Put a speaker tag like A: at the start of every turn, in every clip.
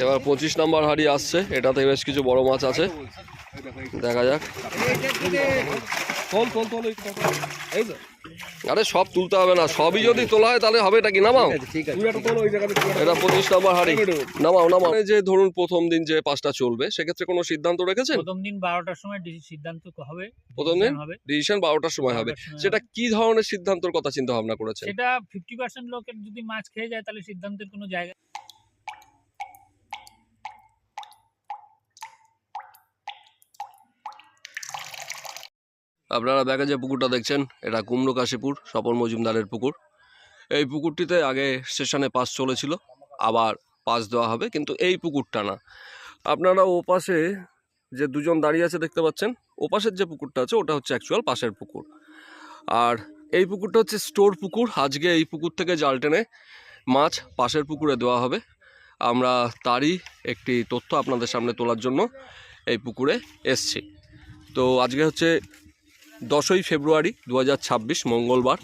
A: এবার 25 নম্বর হাড়ি আসছে, এটাতে বেশ কিছু বড় মাছ আছে, দেখা যাক। আরে সব তুলতে হবে না, সবই যদি তোলা হয় তাহলে হবে, এটা কি নামাও। এটা 25 নম্বর হাড়ি, নামাও নামাও। যে ধরুন প্রথম দিন যে পাঁচটা চলবে, সেক্ষেত্রে কোনো সিদ্ধান্ত রেখেছেন?
B: প্রথম দিন 12টার সময় সিদ্ধান্ত হবে।
A: প্রথম দিন ডিসিশন 12টার সময় হবে। সেটা কি ধরনের সিদ্ধান্তের কথা চিন্তা ভাবনা করেছেন?
B: সেটা 50% লোকের যদি মাছ খেয়ে যায় তাহলে সিদ্ধান্তের কোনো জায়গা।
A: আপনারা ব্যাগে যে পুকুরটা দেখছেন, এটা কুমড়োকাশীপুর স্বপন মজুমদারের পুকুর। এই পুকুরটিতে আগে স্টেশনে পাস চলেছিল, আবার পাস দেওয়া হবে, কিন্তু এই পুকুরটা না। আপনারা ওপাশে যে দুজন দাঁড়িয়ে আছে দেখতে পাচ্ছেন, ওপাশের যে পুকুরটা আছে ওটা হচ্ছে অ্যাকচুয়াল পাশের পুকুর। আর এই পুকুরটা হচ্ছে স্টোর পুকুর। আজকে এই পুকুর থেকে জাল টেনে মাছ পাশের পুকুরে দেওয়া হবে। আমরা তারই একটি তথ্য আপনাদের সামনে তোলার জন্য এই পুকুরে এসছি। তো আজকে হচ্ছে 10ই ফেব্রুয়ারি 2026 মঙ্গলবার।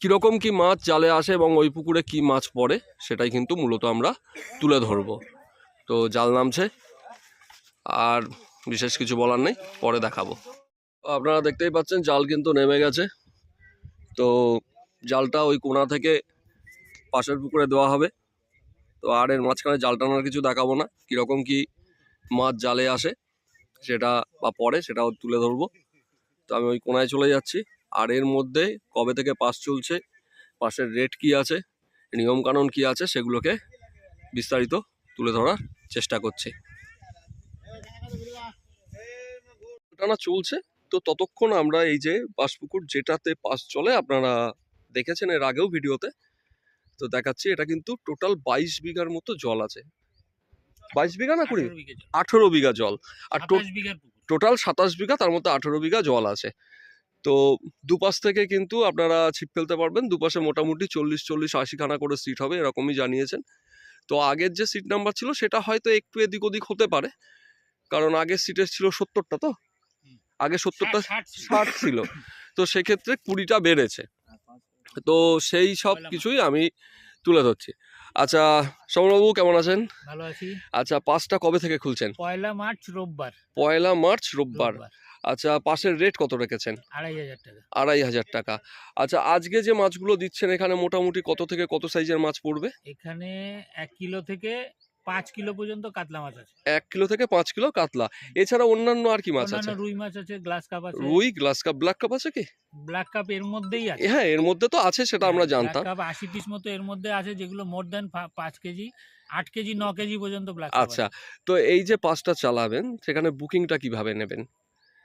A: কীরকম কি মাছ জালে আসে এবং ওই পুকুরে কি মাছ পড়ে সেটাই কিন্তু মূলত আমরা তুলে ধরব। তো জাল নামছে, আর বিশেষ কিছু বলার নেই, পরে দেখাবো। আপনারা দেখতেই পাচ্ছেন জাল কিন্তু নেমে গেছে। তো জালটা ওই কোণা থেকে পাশের পুকুরে দেওয়া হবে। তো আর এর মাঝখানে জাল টানার কিছু দেখাবো না, কীরকম কি মাছ জালে আসে সেটা বা পড়ে সেটাও তুলে ধরবো। তো আমি ওই কোণায় চলে যাচ্ছি। আর এর মধ্যে কবে থেকে পাস চলছে, পাশের রেট কি আছে, নিয়মকানুন কি আছে, সেগুলোকে বিস্তারিত তুলে ধরার চেষ্টা করছি। টানা চলছে, তো ততক্ষণ আমরা এই যে পাশপুকুর যেটাতে পাস চলে, আপনারা দেখেছেন এর আগেও ভিডিওতে, তো দেখাচ্ছি। এটা কিন্তু টোটাল 22 বিঘার মতো জল আছে। 22 বিঘা না 18 বিঘা জল, আর টোটাল 27 বিঘা, তার মধ্যে 18 বিঘা জল আছে। তো দুপাশ থেকে কিন্তু আপনারা ছিপ ফেলতে পারবেন। দুপাশে মোটামুটি 40-40-80 খানা করে সিট হবে, এরকমই জানিয়েছেন। তো আগের যে সিট নাম্বার ছিল সেটা হয়তো একটু এদিক ওদিক হতে পারে, কারণ আগের সিটের ছিল 70টা, তো আগে 70টা 60 ছিল, তো সেক্ষেত্রে 20টা বেড়েছে। তো সেই সব কিছুই আমি তুলে ধরছি। আচ্ছা সমরবাবু, কেমন আছেন?
B: ভালো আছি।
A: আচ্ছা, পাসটা কবে থেকে খুলছেন?
B: 1 মার্চ রোববার।
A: 1 মার্চ রোববার। আচ্ছা, পাসের রেট কত রেখেছেন?
B: 2500 টাকা।
A: 2500 টাকা। আচ্ছা, আজকে যে মাছগুলো দিচ্ছেন এখানে মোটামুটি কত থেকে কত সাইজের মাছ পড়বে?
B: এখানে 1 কিলো থেকে 5 কিলো পর্যন্ত কাতলা মাছ আছে।
A: 1 কিলো থেকে 5 কিলো কাতলা। এছাড়া অন্যান্য আর কি মাছ আছে?
B: অন্যান্য রুই মাছ আছে, গ্লাস কাপ আছে।
A: রুই, গ্লাস কাপ, ব্ল্যাক কাপ আছে কি?
B: ব্ল্যাক কাপ এর মধ্যেই আছে।
A: হ্যাঁ, এর মধ্যে তো আছে, সেটা আমরা জানতাম।
B: ব্ল্যাক কাপ 80 পিস মতো এর মধ্যে আছে, যেগুলো more than 5 KG, 8 KG, 9 KG পর্যন্ত ব্ল্যাক কাপ আছে।
A: আচ্ছা, তো এই যে পাসটা চালাবেন সেখানে বুকিংটা কিভাবে নেবেন?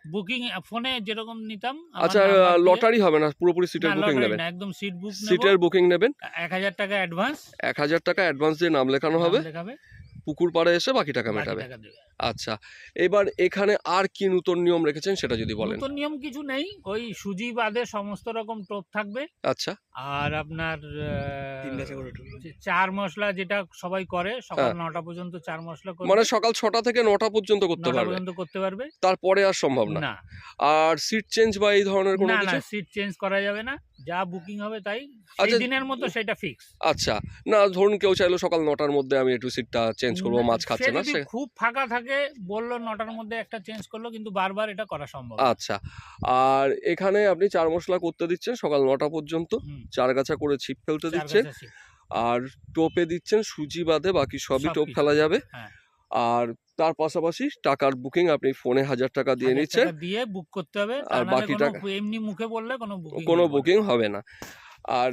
B: বুকিং ফোনে যেরকম নিতাম।
A: আচ্ছা, লটারি হবে না, পুরোপুরি সিটের বুকিং নেবেন?
B: না, একদম সিট বুক নেব।
A: সিটের বুকিং নেবেন।
B: 1000 টাকা অ্যাডভান্স।
A: 1000 টাকা অ্যাডভান্স দিয়ে নাম লেখানো হবে, পুকুর পাড়ে এসে বাকি টাকা মেটাবে। আচ্ছা, এবার এখানে আর কি নতুন নিয়ম রেখেছেন সেটা যদি বলেন।
B: নতুন নিয়ম কিছু নেই, ওই সুজি বাদে সমস্ত রকম টোপ থাকবে।
A: আচ্ছা,
B: আর আপনার চার মশলা যেটা সবাই করে, সকাল 9টা পর্যন্ত চার মশলা করবে।
A: মানে সকাল 6টা থেকে 9টা পর্যন্ত করতে পারবে, তারপরে আর সম্ভব না। আর সিট চেঞ্জ বা এই ধরনের কোনো কিছু?
B: না, সিট চেঞ্জ করা যাবে না, যা বুকিং হবে তাই সেই দিনের মতো সেটা ফিক্স।
A: আচ্ছা, না ধরুন কেউ চাইলো সকাল 9টার মধ্যে আমি একটু সিটটা চেঞ্জ করবো, মাছ খাচ্ছে না,
B: সে খুব ফাঁকা থাকে বললো 9টার মধ্যে একটা চেঞ্জ করলো, কিন্তু বারবার এটা করা সম্ভব।
A: আচ্ছা, আর এখানে আপনি চার মশলা করতে দিচ্ছেন সকাল 9টা পর্যন্ত, চারগাছা করে ছিপ ফেলতে দিচ্ছেন, আর টোপে দিচ্ছেন সুজি বাদে বাকি সবই টোপ ফেলা যাবে। আর তার পাশাপাশি টাকার বুকিং আপনি ফোনে 1000 টাকা দিয়ে নিচ্ছেন,
B: দিয়ে বুক করতে হবে,
A: আর বাকি টাকা
B: এমনি মুখে বললে
A: কোনো বুকিং হবে না। আর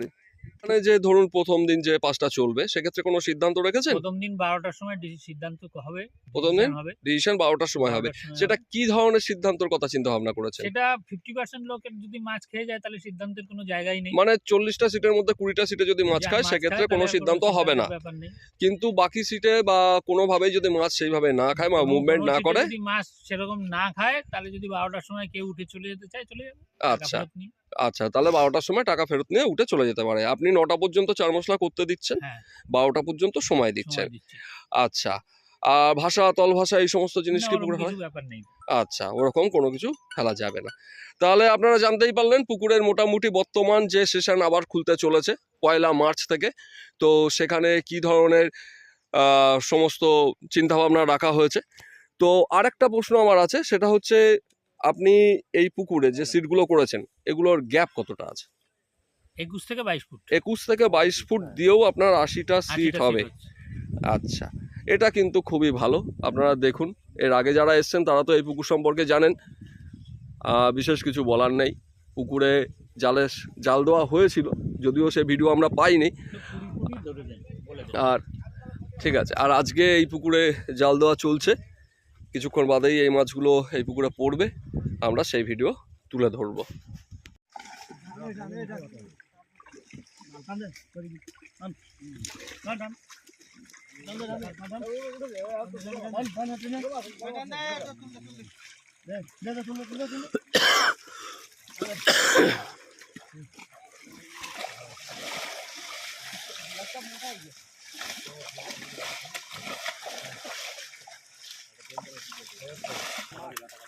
A: মানে যে ধরুন প্রথম দিন যে পাঁচটা চলবে, সেক্ষেত্রে কোনো সিদ্ধান্ত রেখেছেন?
B: প্রথম দিন 12টার সময় সিদ্ধান্ত হবে।
A: প্রথম দিন ডিসিশন 12টার সময় হবে। সেটা কি ধরনের সিদ্ধান্তের কথা চিন্তা ভাবনা করেছেন?
B: সেটা 50% লোকের যদি মাছ খেয়ে যায় তাহলে সিদ্ধান্তের কোনো জায়গাই নেই।
A: মানে 40টা সিটের মধ্যে 20টা সিটে যদি মাছ খায় সেক্ষেত্রে কোনো সিদ্ধান্ত হবে না, কিন্তু বাকি সিটে বা কোনোভাবেই যদি মাছ সেইভাবে না খায় বা মুভমেন্ট না করে,
B: যদি মাছ সেরকম না খায়, তাহলে যদি 12টার সময় কেউ উঠে চলে যেতে চায় চলে যাবে।
A: আচ্ছা আচ্ছা, তাহলে 12টার সময় টাকা ফেরত নিয়ে উঠে চলে যেতে পারে। আপনি 9টা পর্যন্ত চার মশলা করতে দিচ্ছেন, 12টা পর্যন্ত সময় দিচ্ছেন। আচ্ছা, আর ভাষা, তল ভাষা এই সমস্ত জিনিস কি পুকুরে হয়? আচ্ছা, ওরকম কোনো কিছু ফেলা যাবে না। তাহলে আপনারা জানতেই পারলেন পুকুরের মোটামুটি বর্তমান যে সেশন আবার খুলতে চলেছে 1 মার্চ থেকে। তো সেখানে কি ধরনের সমস্ত চিন্তাভাবনা রাখা হয়েছে। তো আরেকটা প্রশ্ন আমার আছে, সেটা হচ্ছে আপনি এই পুকুরে যে সিটগুলো করেছেন এগুলোর গ্যাপ কতটা আছে?
B: 21 থেকে 22 ফুট।
A: 21 থেকে 22 ফুট দিয়েও আপনার 80টা সিট
B: 80টা
A: হবে?
B: হচ্ছে।
A: আচ্ছা, এটা কিন্তু খুবই ভালো। আপনারা দেখুন, এর আগে যারা এসছেন তারা তো এই পুকুর সম্পর্কে জানেন। বিশেষ কিছু বলার নেই। পুকুরে জাল দেওয়া হয়েছিল, যদিও সে ভিডিও আমরা পাইনি। আর ঠিক আছে, আর আজকে এই পুকুরে জাল দেওয়া চলছে, কিছুক্ষণ বাদেই এই মাছগুলো এই পুকুরে পড়বে, আমরা সেই ভিডিও তুলে ধরবো।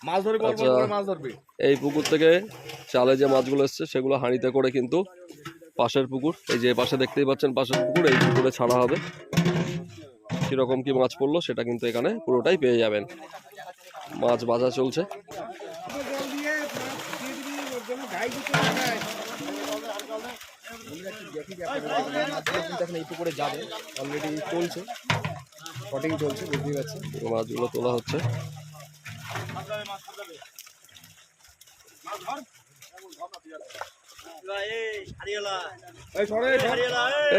C: মাছ ধরবি, অল্প
A: আচ্ছা,
C: করে মাছ ধরবি।
A: এই পুকুর থেকে চালে যে মাছগুলো এসছে সেগুলো হাঁড়িতে করে কিন্তু পাশের পুকুর, এই যে পাশে দেখতেই পাচ্ছেন পাশের পুকুর, এই পুকুরে ছাড়া হবে। কিরকম কি মাছ পড়লো সেটা কিন্তু এখানে পুরোটাই পেয়ে যাবেন। মাছ বাজা চলছে।
C: এই পুকুরে যাবে, অলরেডি চলছে, শটিং চলছে, বুঝতেই পারছি।
A: মাছগুলো তোলা হচ্ছে।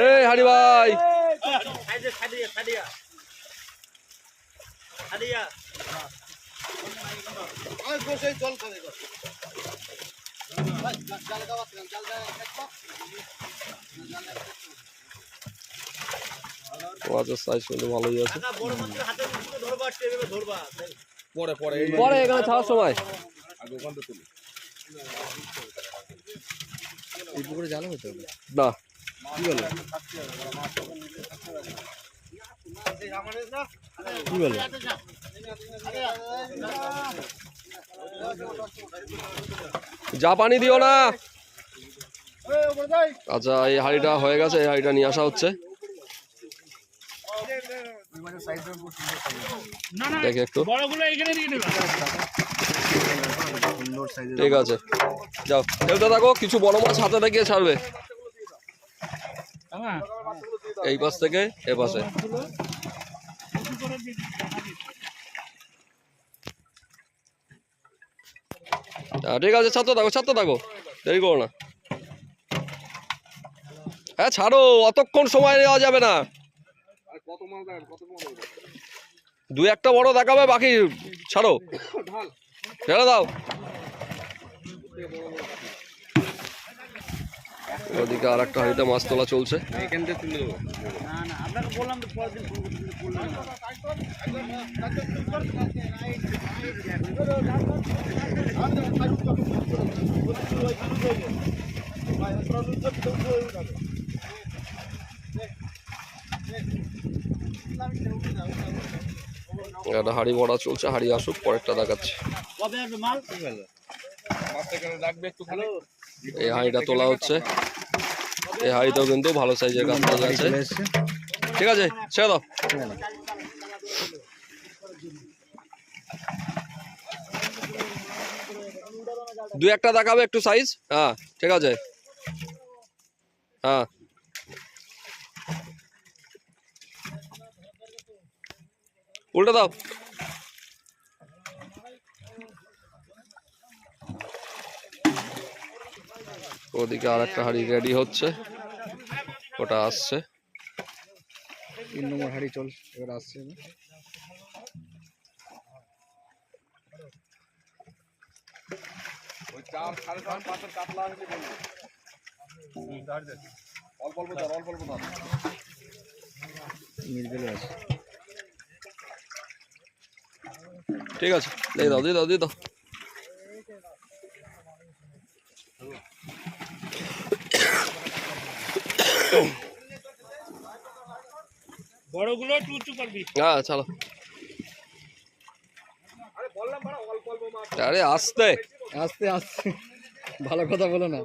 A: এই হারি ভাই, মাছের সাইজ কিন্তু ভালোই আছে।
C: পরে পরে
A: পরে এখানে ছাড়ার সময়
C: আগে ওখান থেকে তুলি। এই পুকুরে জাল হতে হবে
A: না,
C: কি বলে, কি বলে?
A: যা পানি দিও না। আচ্ছা, এই হাঁড়িটা হয়ে গেছে, এই হাঁড়িটা নিয়ে আসা হচ্ছে। দেখি একটু,
B: বড়গুলো এখানে দিয়ে দেবে।
A: ঠিক আছে, যাও খেলতে থাকো, কিছু বড় মাছ হাতে দেখিয়ে ছাড়বে এই পাশ থেকে এ পাশে। ঠিক আছে, ছাড়তে থাকো, দেরি করো না। হ্যাঁ ছাড়ো, অতক্ষণ সময় নেওয়া যাবে না। দু একটা বড় দেখাবে, বাকি ছাড়ো, ছেড়ে দাও। ওদিকে আর একটা হাঁড়িতে মাছ তোলা চলছে। একটা হাঁড়ি ভরা চলছে, হাঁড়ি আসুক, পরেরটা দেখাচ্ছি। এই হাঁড়িটা তোলা হচ্ছে, এই হাঁড়িটাও কিন্তু ভালো সাইজের কাজ আছে। ঠিক আছে, ছেড়ে দাও। দু একটা দেখাবে একটু সাইজ। হ্যাঁ ঠিক আছে, হ্যাঁ উল্টে দাও। ওদিকে আর একটা হাঁড়ি রেডি হচ্ছে, ওটা আসছে।
C: 3 নম্বর হাঁড়ি চল, এবার আসছে।
A: ঠিক আছে, দিয়ে দাও।
B: বড়গুলো একটু উঁচু করবি।
A: হ্যাঁ চলো, আরে আস্তে
C: আস্তে আস্তে, ভালো কথা বলো না।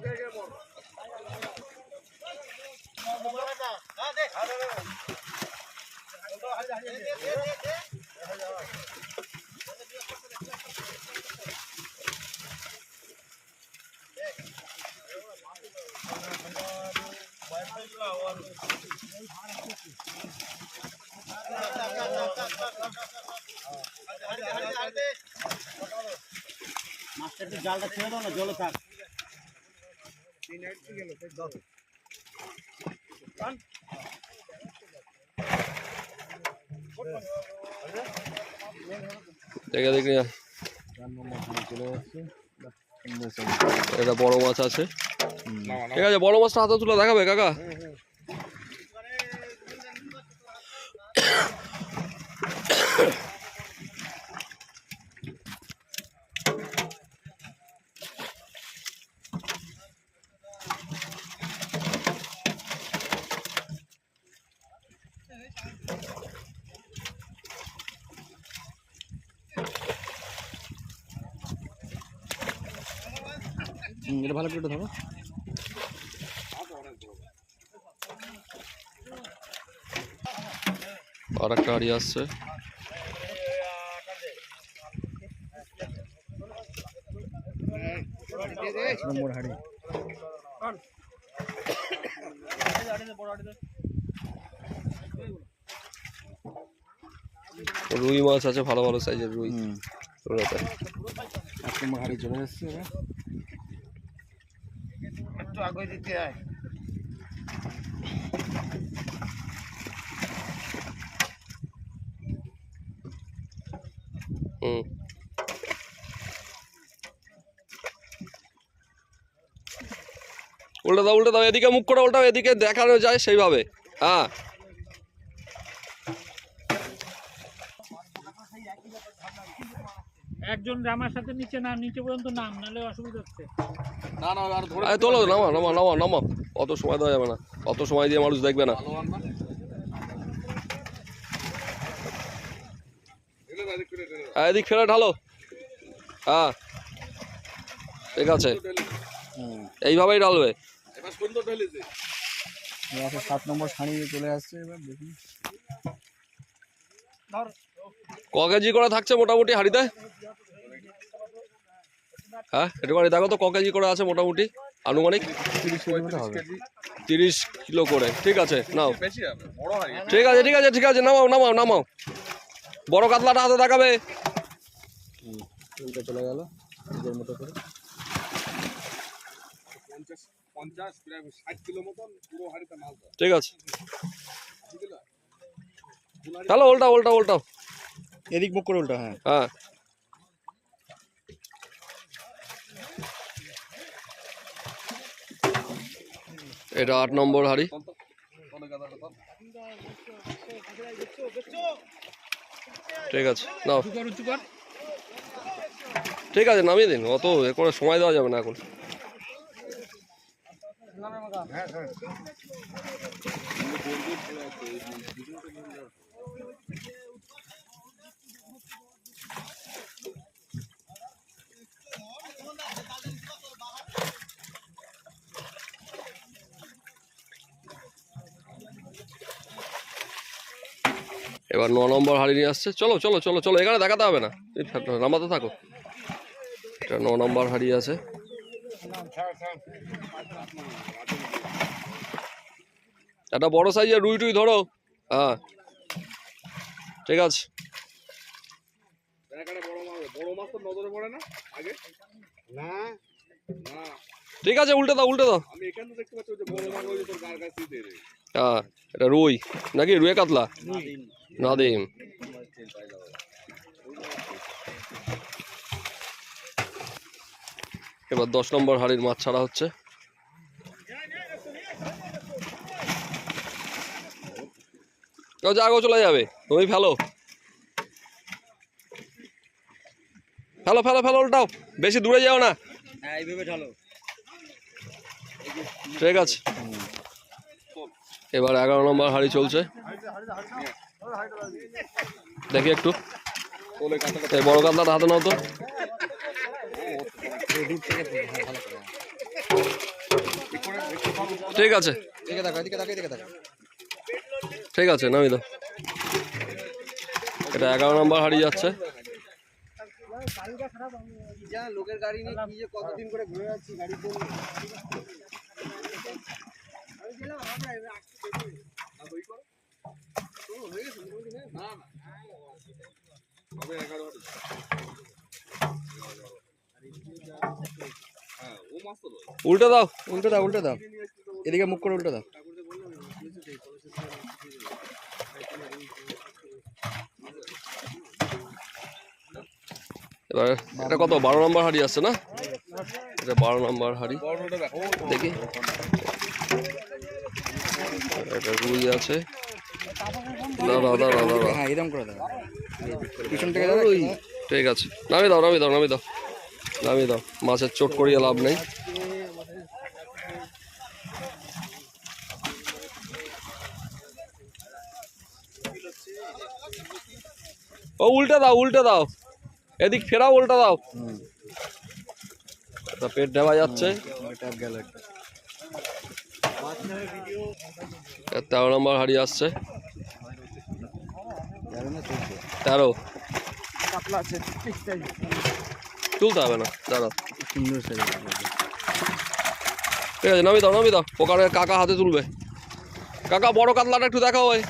D: জালটা ছেড়ে দাও না, জলে থাক।
A: দেখে দেখি এটা বড় মাছ আছে। ঠিক আছে, বড় মাছটা হাতে তুলে দেখাবে কাকা।
C: এটা ভালো করে ধরো।
A: আর একটা হাড়ি আসছে।
C: নম্বর হাড়ি।
A: রুই মাছ আছে, ভালো ভালো সাইজের রুই। ওটাতে
C: 1 নম্বর হাড়ি চলে এসেছে।
D: একটু আগে দিতে হয়।
A: হুম, উল্টে দাও উল্টে দাও, এদিকে মুখ করে উল্টাও, এদিকে দেখানো যায় সেইভাবে। হ্যাঁ,
B: একজন আমার সাথে নিচে পর্যন্ত নাম, নাহলে অসুবিধা হচ্ছে।
C: না না আর ধরে
A: তোলো, নামাও নামাও নামাও নামাও, অত সময় দেওয়া যাবে না, অত সময় দিয়ে মানুষ দেখবে না। এদিক ফেলে ঢালো। হ্যাঁ, ঠিক আছে, এইভাবেই ঢালবে।
C: 7 নম্বর ছাড়ি চলে আসছে। এবার দেখি
A: ক কেজি করে থাকছে মোটামুটি হাড়িতে? হ্যাঁ, একটুখানি দেখো তো ক কেজি করে আছে মোটামুটি আনুমানিক।
C: 30 কেজি মতো হবে।
A: 30 কিলো করে। ঠিক আছে, নাও। ঠিক আছে ঠিক আছে ঠিক আছে, নামাও নামাও নামাও। বড় কাতলাটা হাতে দেখাবে।
C: এটা চলে গেল নিজের মতো করে।
E: 50 প্রায় 60 কিলো মতন পুরো হাড়িতে মাছ ধরে।
A: ঠিক আছে, হ্যালো, উল্টাও উল্টাও উল্টাও।
C: এদিক মুখ করে উল্টা। হ্যাঁ
A: হ্যাঁ, এটা 8 নম্বর হাড়ি। ঠিক আছে, নাও। ঠিক আছে, নামিয়ে দিন, অত এ করে সময় দেওয়া যাবে না এখন। এবার 9 নম্বর হাড়ি নিয়ে আসছে। চলো চলো চলো চলো, এখানে দেখাতে হবে না, নামাতে থাকো। এটা 9 নম্বর হাড়ি আছে। একটা বড় সাইজের রুই টুই ধরো। হ্যাঁ, ঠিক আছে।
E: বড় মাছ তো নজরে পড়ে না আগে।
D: না
E: না,
A: ঠিক আছে, উল্টে দাও উল্টে দাও।
E: আমি এখানে দেখতে পাচ্ছি যে বড় মাছ ওই যে তোর গার কাছে দিয়ে দেবে।
A: হ্যাঁ, এটা রুই নাকি রুই কাতলা? নাদিম। এবার 10 নম্বর হাড়ির মাছ ছাড়া হচ্ছে। জাগো চলে যাবে, তুমি ফেলো ফেলো ফেলো ফেলো, উল্টাও, বেশি দূরে যাও না।
D: হ্যাঁ এইভাবে ঢালো।
A: ঠিক আছে, এবার 11 নম্বর হাড়ি চলছে। দেখি একটু, এই বড় কাতলাটা হাতে নাও তো। ঠিক আছে
C: এদিকে দেখো এদিকে দেখো এদিকে দেখো।
A: ঠিক আছে, নামিয়ে দাও। এটা 11 নম্বর হারিয়ে যাচ্ছে।
D: যা লোকের গাড়ি নিয়ে কি যে কতদিন করে ঘুরে যাচ্ছি গাড়ি করে।
E: তবে 11 হাড়ি। হ্যাঁ ও মাছ তো রয়েছে।
A: উল্টে দাও।
C: উল্টে দাও, উল্টে দাও, এদিকে মুখ করে উল্টে দাও।
A: এবার এটা কত 12 নম্বর হাড়ি আসছে না? এটা 12 নম্বর হাড়ি
E: বড়টা দেখো।
A: দেখি। এটা রুই আছে। দাও দাও দাও দাও।
C: হ্যাঁ এরকম করে দাও, পিছন থেকে দাও।
A: ওই ঠিক আছে, নামিয়ে দাও নামিয়ে দাও নামিয়ে দাও নামিয়ে দাও। মাছের চোট করিয়ে লাভ নেই। ও উল্টে দাও উল্টে দাও, এদিক ফেরাও, উল্টা দাও। এটা পেট দেওয়া যাচ্ছে।
C: এটা গেল একটা।
A: 13 নম্বর হাড়ি আসছে। 13 তুলতে হবে না, দাঁড়াও।
C: সুন্দর সাইজ।
A: ঠিক আছে নামিয়ে দাও নামিয়ে দাও। ওখানে কাকা হাতে তুলবে। কাকা বড় কাতলাটা একটু দেখাও। ওই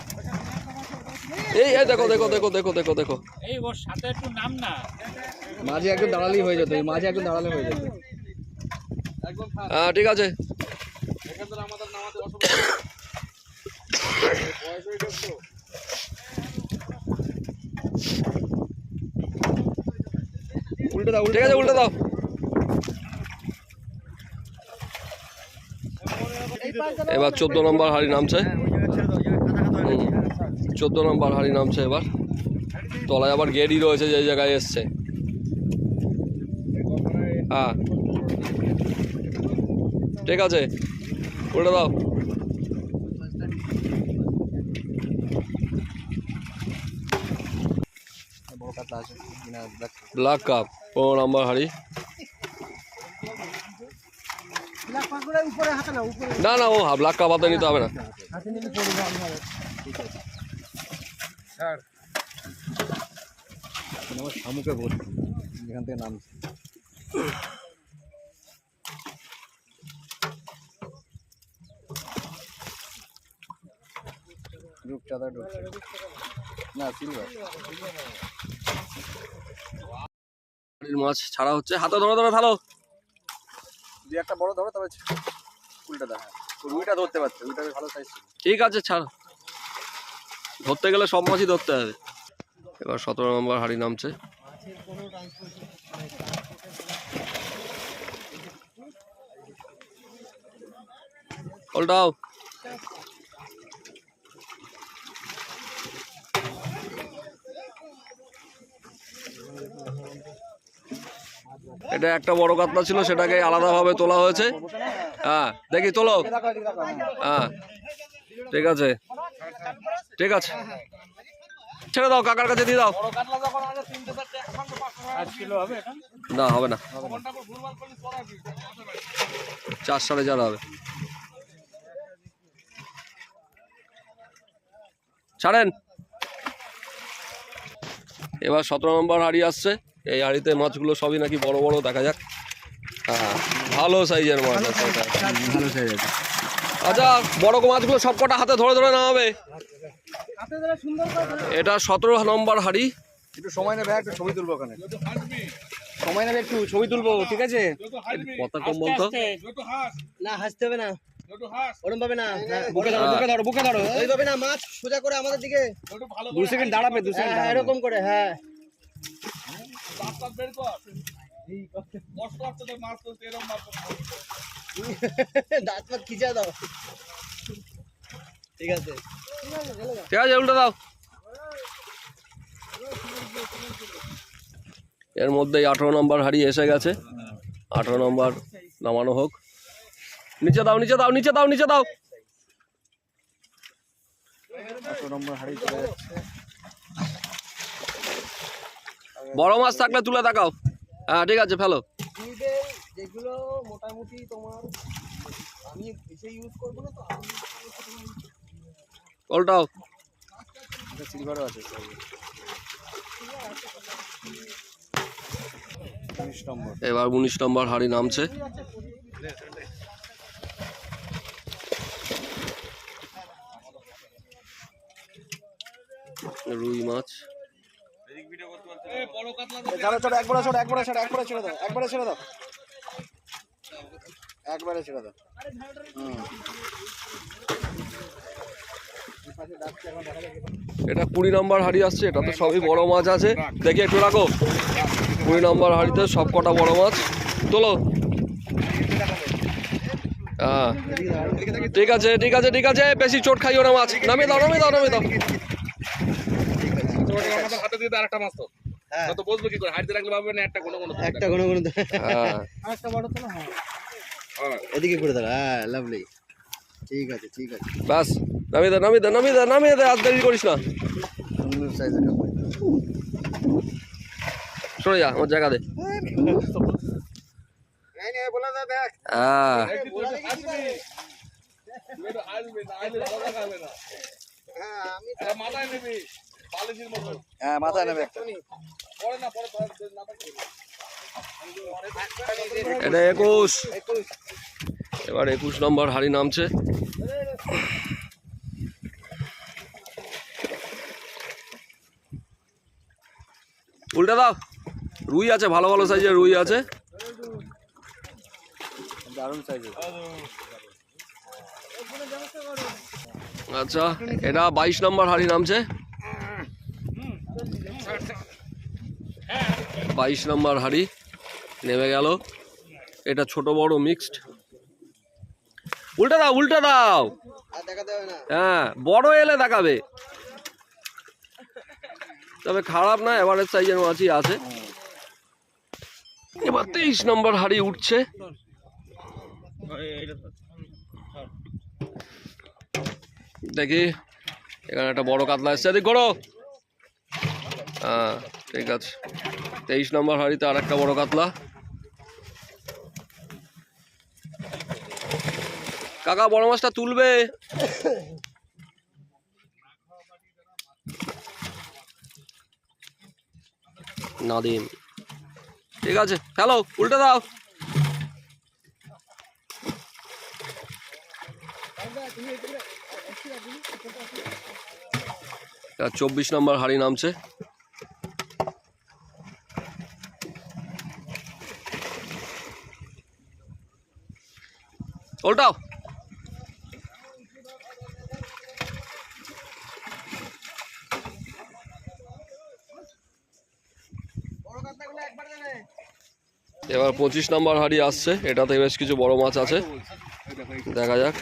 A: এই এই দেখো দেখো দেখো দেখো দেখো দেখো।
B: এই ওর সাথে একটু নাম না।
C: মাঝে একদম দাঁড়ালেই হয়ে যেত, মাঝে একদম দাঁড়ালে হয়ে যেত।
A: হ্যাঁ ঠিক আছে।
E: এখান থেকে আমাদের নামাতে অসুবিধা। বয়স হয়ে গেছে তো।
C: উল্টে দাও,
A: ঠিক আছে উল্টে দাও। এবার 14 নম্বর হাড়ি নামছে। 14 নম্বর হাড়ি নামছে এবার। তলায় আবার গেড়ি রয়েছে যে জায়গায় এসছে। হ্যাঁ ঠিক আছে উল্টে দাও।
C: বড় কাতলা আছে না?
A: ব্ল্যাক কাপ 15 নম্বর হাড়ি। না না ও ব্ল্যাক কাপ হাতে নিতে হবে না।
C: আমার শামুকে ভর্তি, এখান থেকে নাম রূপচাঁদা ঢুকছে না, সিলভার।
A: মাছ ছাড়া হচ্ছে, হাতে ধরে ধরে ফেলো।
C: দুই একটা বড় ধরো, তবে উল্টে দাও। হ্যাঁ রুইটা ধরতে পারছে, রুইটা ভালো সাইজ ছিল।
A: ঠিক আছে ছাড়, ধরতে গেলে সব মাছই ধরতে হবে। এবার 17 নম্বর হাড়ি নামছে। উল্টাও। এটা একটা বড় কাতলা ছিল, সেটাকে আলাদাভাবে তোলা হয়েছে। হ্যাঁ দেখি তোলো। হ্যাঁ ঠিক আছে ঠিক আছে, ছেড়ে দাও, কাকার কাছে দিয়ে দাও। না হবে না, 4 4.5 হবে। ছাড়েন। এবার 17 নম্বর হাড়ি আসছে। এই হাড়িতে মাছগুলো সবই নাকি বড় বড়, দেখা যাক। হ্যাঁ ভালো সাইজের মাছ আছে এটা।
C: ভালো সাইজ আছে।
A: আচ্ছা বড় মাছগুলো সবকটা হাতে ধরে ধরে নামাবে। এটা 17 নম্বর হাড়ি।
C: একটু সময় নেবে, একটু ছবি তুলবো ওখানে। সময় নেবে, একটু ছবি তুলবো, ঠিক আছে?
A: কথা কম বলতো।
D: না হাসতে হবে না, ওরম ভাবে না।
C: বুকে ধরো, বুকে ধরো, বুকে ধরো।
D: ওইভাবে না, মাছ সোজা করে আমাদের দিকে
C: 2 সেকেন্ড দাঁড়াবে, 2 সেকেন্ড
D: হ্যাঁ, এরকম করে। হ্যাঁ দাঁত মাত খিচা দাও। ঠিক আছে
A: ঠিক আছে উল্টে দাও। এর মধ্যেই 18 নম্বর হাড়ি এসে গেছে। 18 নম্বর নামানো হোক। নিচে দাও নিচে দাও নিচে দাও নিচে দাও।
C: 18 নম্বর হাড়ি চলে যাচ্ছে।
D: বড় মাছ থাকলে তুলে দেখাও। হ্যাঁ ঠিক আছে ফেলো। যেগুলো মোটামুটি তোমার আমি এসে ইউজ করবো না তো
A: উল্টাও।
C: সিলভারও আছে।
A: এবার 19 নম্বর হাড়ি নামছে। রুই মাছ।
C: ছাড়ো ছাড়ো, একবারে ছোট, একবারে ছোট, একবারে ছেড়ে দাও, একবারে ছেড়ে দাও, একবারে ছেড়ে দাও।
A: এটা 20 নম্বর হাড়ি আসছে, এটা তো সবই বড় মাছ আছে। দেখি একটু রাখো। 20 নম্বর হাড়িতে সব কটা বড় মাছ তোলো। হ্যাঁ ঠিক আছে ঠিক আছে ঠিক আছে, বেশি চোট খাইও না মাছ। নামিয়ে দাও নামিয়ে দাও নামিয়ে দাও।
E: হাতে দিয়ে আরেকটা মাছ তো তো বসবো কি করে, হাড়িতে রাখলে পাবে না একটা কোনো কোনো
C: একটা ঘন ঘন
A: হ্যাঁ
C: এদিকে করে দাও। হ্যাঁ লাভলি, ঠিক আছে ঠিক আছে।
A: বাস নামিয়ে দে নামিয়ে দে নামিয়ে দে নামিয়ে দে, আর দেরি করিস না।
C: সুন্দর সাইজের কাপড়।
A: সরে যা, আমার জায়গা দে।
C: এই নে বলা দা দেখ।
A: হ্যাঁ
C: হ্যাঁ আমি
E: মাথায় নেবি বালিশের মতো
C: হ্যাঁ মাথায় নেবে একটা।
E: পরে না পরে না
A: এটা 21। এবার 21 নম্বর হাড়ি নামছে। উল্টা দাও। রুই আছে, ভালো ভালো সাইজের রুই আছে।
C: দারুণ সাইজের।
A: আচ্ছা এটা 22 নম্বর হাড়ি নামছে। 22 নম্বর হাড়ি নেমে গেল। এটা ছোট বড় মিক্সড। উল্টা দাও উল্টা দাও।
C: আর দেখাতে হবে না।
A: হ্যাঁ বড় এলে দেখাবে, তবে খারাপ না, এভারেজ সাইজের মাছই আছে। এবার 23 নম্বর হাড়ি উঠছে। দেখি এখানে একটা বড় কাতলা এসছে, এদিক করো। হ্যাঁ ঠিক আছে, 23 নম্বর হাড়িতে আর একটা বড় কাতলা। কাকা বড় মাছটা তুলবে। নাদিম ঠিক আছে, হ্যালো উল্টে দাও। 24 নম্বর হাড়ি নামছে। উল্টাও। এবার 25 নম্বর হাড়ি আসছে, এটাতে বেশ কিছু বড় মাছ আছে, দেখা যাক।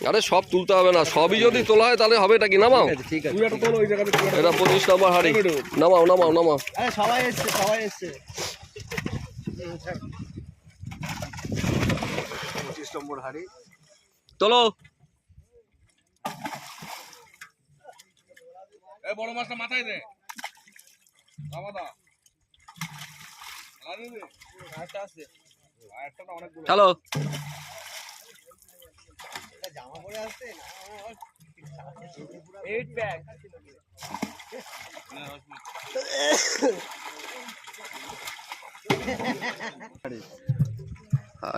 A: আরে সব তুলতে হবে না, সবই যদি তোলা হয় তাহলে হবে, এটা কি নামাও।
C: ঠিক আছে
A: এটা 25 নম্বর হাড়ি, নামাও নামাও নামাও।
C: আরে সবাই এসছে সবাই এসছে। 25 নম্বর হাড়ি
A: তোলো।
E: এই বড় মাছটা মাথায় দে বাবা। আরে রে আরেকটা আছে, আরেকটা না অনেকগুলো।
A: হ্যালো
C: জামা পরে আসছে না
E: 8 ব্যাগ।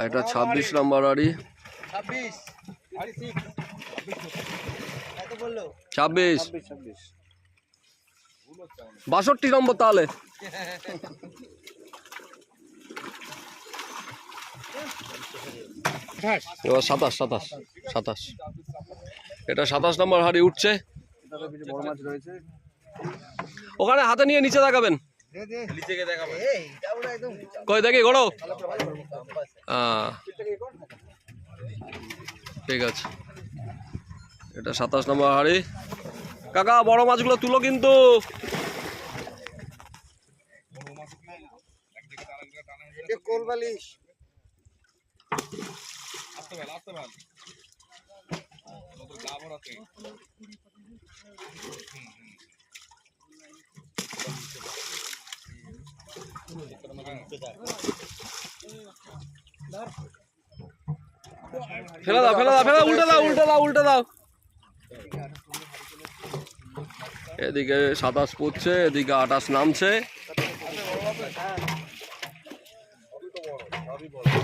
A: এটা 26 নম্বর হাড়ি।
C: 26 হাড়ি 6 কত বললো?
A: 26
C: 26
A: 62 নম্বর তাহলে। এবার 27। এটা 27 নম্বর হাড়ি উঠছে।
C: এটাতে কিছু বড় মাছ রয়েছে।
A: ওখানে হাতে নিয়ে নিচে দেখাবেন।
C: দে দে
E: নিচে গিয়ে দেখাবো।
C: এই এটা পুরো একদম
A: কই দেখি গড়ো। ঠিক আছে, এটা 27 নম্বর হাড়ি। কাকা বড় মাছগুলো তুলো কিন্তু।
C: এটা কোল বালিশ।
E: আসতে ভালো আসতে ভালো নতুন কাপড় আছে।
A: ফেলে দাও ফেলে দাও ফেলে দাও, উল্টে দাও উল্টে দাও উল্টে দাও। এদিকে 27 পড়ছে, এদিকে 28 নামছে।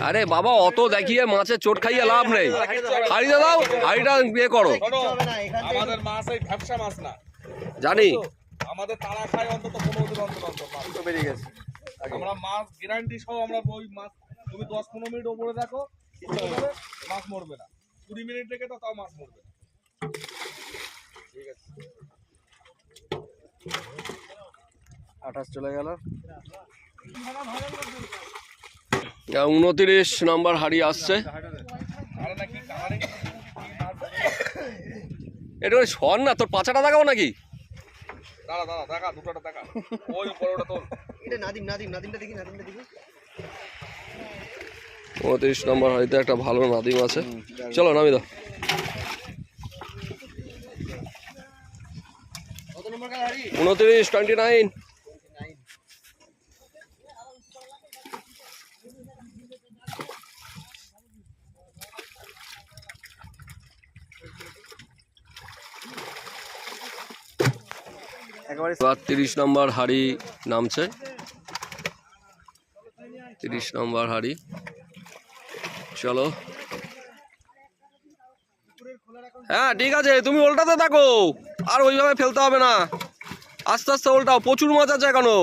A: আরে বাবা অত দেখিয়ে মাছের চোট খাইয়ে লাভ নেই, হাড়িটা দাও, হাড়িটা বিয়ে করো।
E: আমাদের মাছ এই ব্যবসা মাছ না,
A: জানি
E: আমাদের তারা খায় অন্তত 15 দিন অন্তর অন্তর মাছ।
C: তো বেরিয়ে গেছে
E: আমরা মাছ গ্যারান্টি সহ আমরা ওই মাছ তুমি 10-15 মিনিট উপরে দেখো মাছ মরবে না, 20 মিনিট রেখে তো তাও মাছ মরবে না। ঠিক আছে
C: 28 চলে গেল।
A: 29 নম্বর হাড়ি আসছে।
E: আরে নাকি কালারে
A: এটা সর না, তোর পাছাটা দেখাবো নাকি?
E: দাঁড়া দাঁড়া দেখা দুটোটা দেখা, ওই উপরটা তোর।
D: এটা নাদিমটা দেখি
A: 29 নম্বর হাড়িতে একটা ভালো নাদিম আছে। চলো নামি দাও।
D: কত নম্বর কার হাড়ি?
A: 29, 29।
C: একেবারে
A: এবার 30 নম্বর হাড়ি নামছে। 30 নম্বর হাড়ি, চলো। হ্যাঁ ঠিক আছে, তুমি উল্টাতে থাকো, আর ওইভাবে ফেলতে হবে না, আস্তে আস্তে উল্টাও, প্রচুর মাছ আছে এখনো।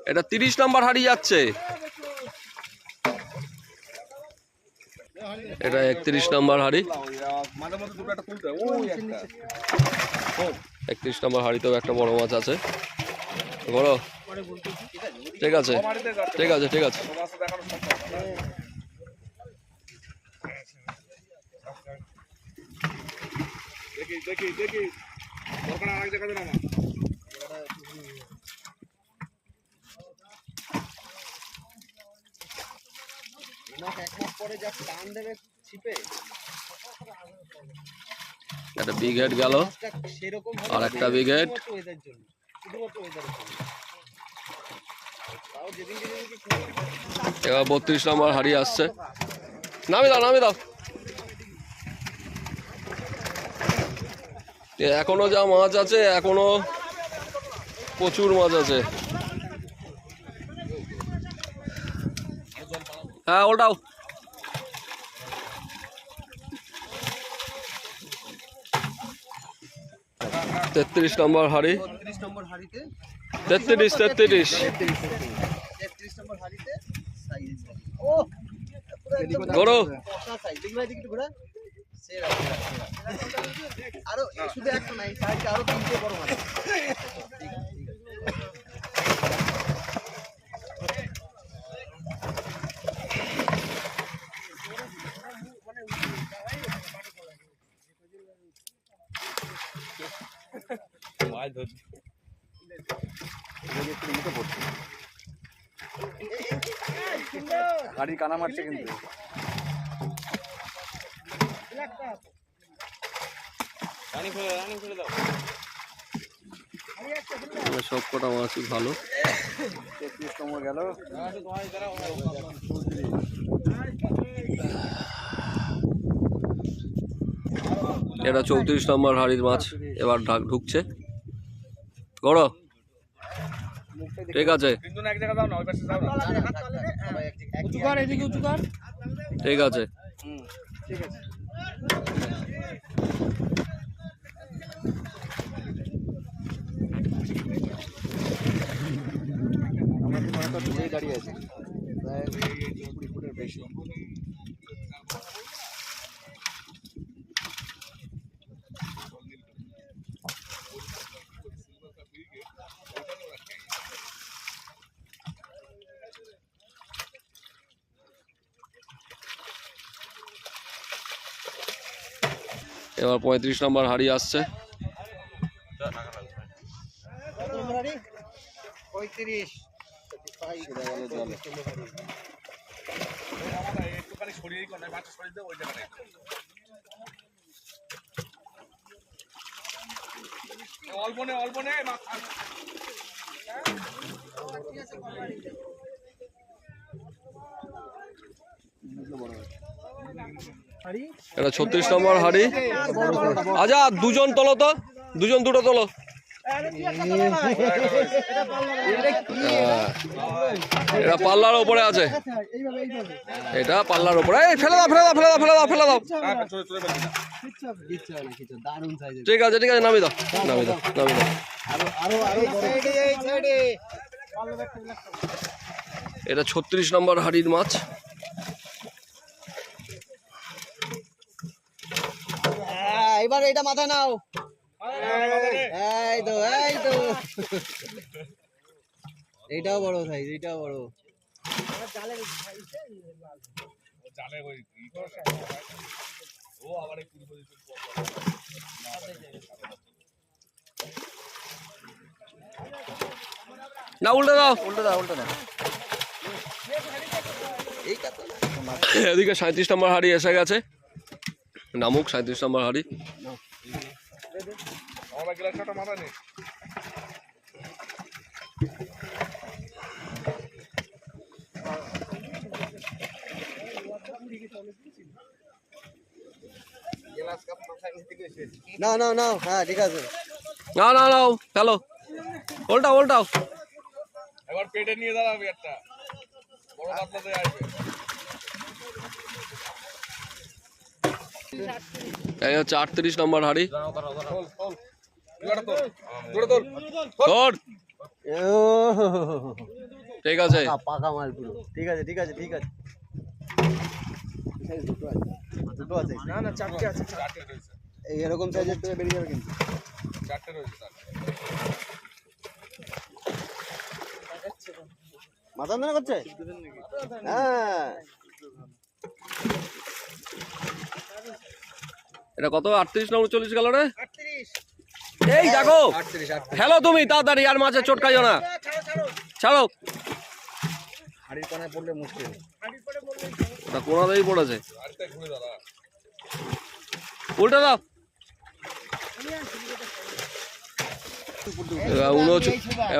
A: এটা 30 নম্বর হাড়ি যাচ্ছে। এটা 31 নম্বর হাড়ি।
E: মাঝে মাঝে দুটো একটা তুলতে হয়, ওই একটা
A: 31 নম্বর হাড়িতেও একটা বড় মাছ আছে। বড়, ঠিক আছে
E: মারিতে কাটতে
A: ঠিক আছে ঠিক আছে।
E: মাছ দেখানো সম্ভব না। দেখি দরকার আরেক জায়গাতে নামা।
D: এক মাস পরে যা টান দেবে ছিপে,
A: একটা বিগ হেড গেল,
D: সেরকম
A: আর একটা বিগ হেড।
D: ওয়েদার জন্য, শুধুমাত্র ওয়েদারের জন্য। তাও যেদিন
A: এবার 32 নম্বর হাড়ি আসছে। নামি দাও নামি দাও। এখনো যা মাছ আছে, এখনো প্রচুর মাছ আছে। হ্যাঁ ওটাও। 33 নম্বর হাড়ি।
D: 33 নম্বর হাড়িতে
A: 33 33
D: 33 নম্বর হাড়িতে সাইজ। ও
A: গরো
D: কষা সাইজ, দেখি ভাই দেখি একটু ঘোরা। সেরা আরো শুধু একটা নাই, সাইজে আরো 3টে বড় মাছ। ঠিক আছে
E: মাছ ধরছি
C: মুখে পড়ছে, গাড়ি কানা মারছে কিন্তু।
E: রানিং ফেলে দাও।
A: সব কটা মাছই ভালো।
C: 33 নম্বর গেল।
A: এটা 34 নম্বর হাড়ির মাছ এবার ঢুকছে। করো, ঠিক আছে
E: কিন্তু এক জায়গা দাও না, ওই পাশে যাও না।
B: উঁচু কর, এদিকে উঁচু কর।
A: ঠিক আছে।
C: ঠিক আছে আমরা তো অনেকটা দূরেই দাঁড়িয়ে আছি, প্রায় 20 ফুটের বেশি।
A: এবার 35 নম্বর হাড়ি আসছে।
D: 35
E: একটুখানি সরিয়েই কর না, মাছ সরিয়ে দে ওই জায়গাটায়। অল্প নে মাছ।
A: এটা 36 নম্বর হাড়ি। আচ্ছা দুজন তোলো তো। দুজন দুটো তোলো। এটা পাল্লার ওপরে আছে, এটা পাল্লার ওপরে। এই ফেলে দাও ফেলে দাও ফেলে দাও ফেলে দাও ফেলে দাও। ঠিক আছে ঠিক আছে, নামিয়ে দাও নামিয়ে দাও নামিয়ে দাও। এটা 36 নম্বর হাড়ির মাছ।
D: এবার এটা মাথায় নাও। এই তো এইটাও বড় সাইজ, এইটাও বড়।
E: জালে ওই কি করে ও আবার একটু
A: না উল্টে দাও।
C: উল্টে দাও উল্টে দাও।
A: এদিকে 37 নম্বর হাড়ি এসে গেছে, নামুক 37 নম্বর হাড়ি।
E: আমার গ্লাসটা মাথা নেই।
D: না না না, হ্যাঁ ঠিক আছে।
A: না না না হ্যালো, উল্টাও উল্টাও।
E: এবার পেটে নিয়ে দাঁড়াবে একটা বড় কাতলাতে আসবে।
A: এই হচ্ছে 38 নম্বর হাড়ি। ধর। ঠিক আছে
D: পাকা মাল পুরো। ঠিক আছে ঠিক আছে ঠিক আছে। দুটো আছে
C: না না, চারটে আছে।
E: চারটে রয়েছে,
D: এই এরকম সাইজের তো বেরিয়ে যাবে কিন্তু।
E: চারটে রয়েছে তার।
D: মাথা না করছে, হ্যাঁ।
A: এটা কত? 38 না 39 গেল রে? এই দেখো,
C: 38
A: হ্যালো তুমি তাড়াতাড়ি, আর মাছের চটকাইও না, ছাড়ো।
C: হাড়ির কোনায় পড়লে মুশকিল।
A: ওটা কোনাতেই পড়েছে,
E: আরেকটা ঘুরে দাঁড়া।
A: উল্টে দাও।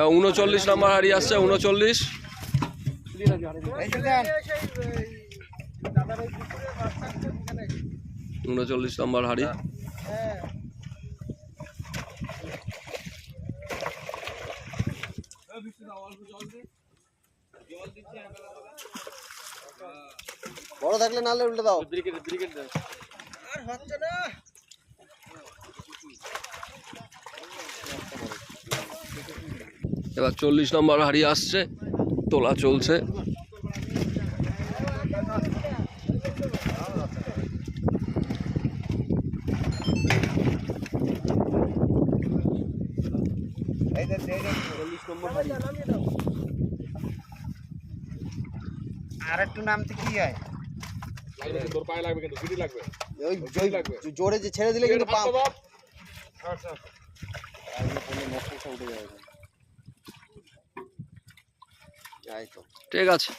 A: 39 নম্বর হাড়ি আসছে, 39। 39 নম্বর হাড়ি।
D: বড় থাকলে নালে উল্টে দাও।
A: এবার 40 নম্বর হাড়ি আসছে, তোলা চলছে।
D: আর একটু নামতে কি হয়?
E: লাগবে তোর পায়ে লাগবে, কিন্তু গিটি লাগবে।
D: ওই জোরে যে ছেড়ে দিলে কিন্তু পা
A: ঠিক আছে,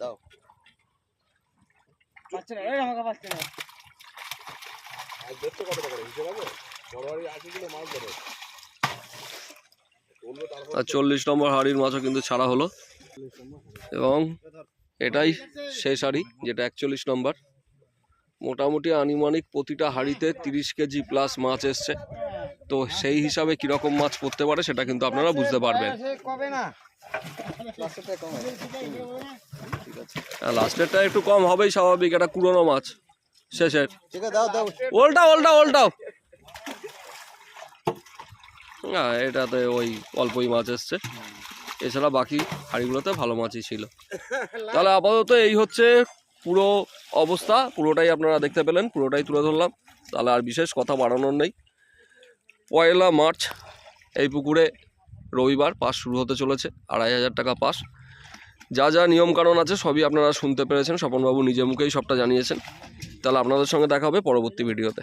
D: দাও।
E: আর দেখতে কত টাকা হিসেব হবে? বড় বাড়ি 80 কিলো মাছ ধরে বলবে তারপর।
A: আর 40 নম্বর হাড়ির মাছও কিন্তু ছাড়া হলো, এবং এটাই শেষ হাড়ি, যেটা 41 নম্বর। মোটামুটি আনুমানিক প্রতিটা হাড়িতে 30 কেজি প্লাস মাছ এসছে। তো সেই হিসাবে কীরকম মাছ পড়তে পারে সেটা কিন্তু আপনারা বুঝতে পারবেন। লাস্টেরটা একটু কম হবেই স্বাভাবিক, এটা পুরোনো মাছ শেষের।
D: ঠিক আছে, দাও দাও।
A: ওল্টাও ওল্টাও ওল্টাও। না, এটাতে ওই অল্পই মাছ এসছে, এছাড়া বাকি হাঁড়িগুলোতে ভালো মাছই ছিল। তাহলে আপাতত এই হচ্ছে পুরো অবস্থা, পুরোটাই আপনারা দেখতে পেলেন, পুরোটাই তুলে ধরলাম। তাহলে আর বিশেষ কথা বাড়ানোর নেই। 1 মার্চ এই পুকুরে রবিবার পাস শুরু হতে চলেছে, 2500 টাকা পাস। যা যা নিয়মকানুন আছে সবই আপনারা শুনতে পেরেছেন, স্বপনবাবু নিজে মুখেই সবটা জানিয়েছেন। তাহলে আপনাদের সঙ্গে দেখা হবে পরবর্তী ভিডিওতে।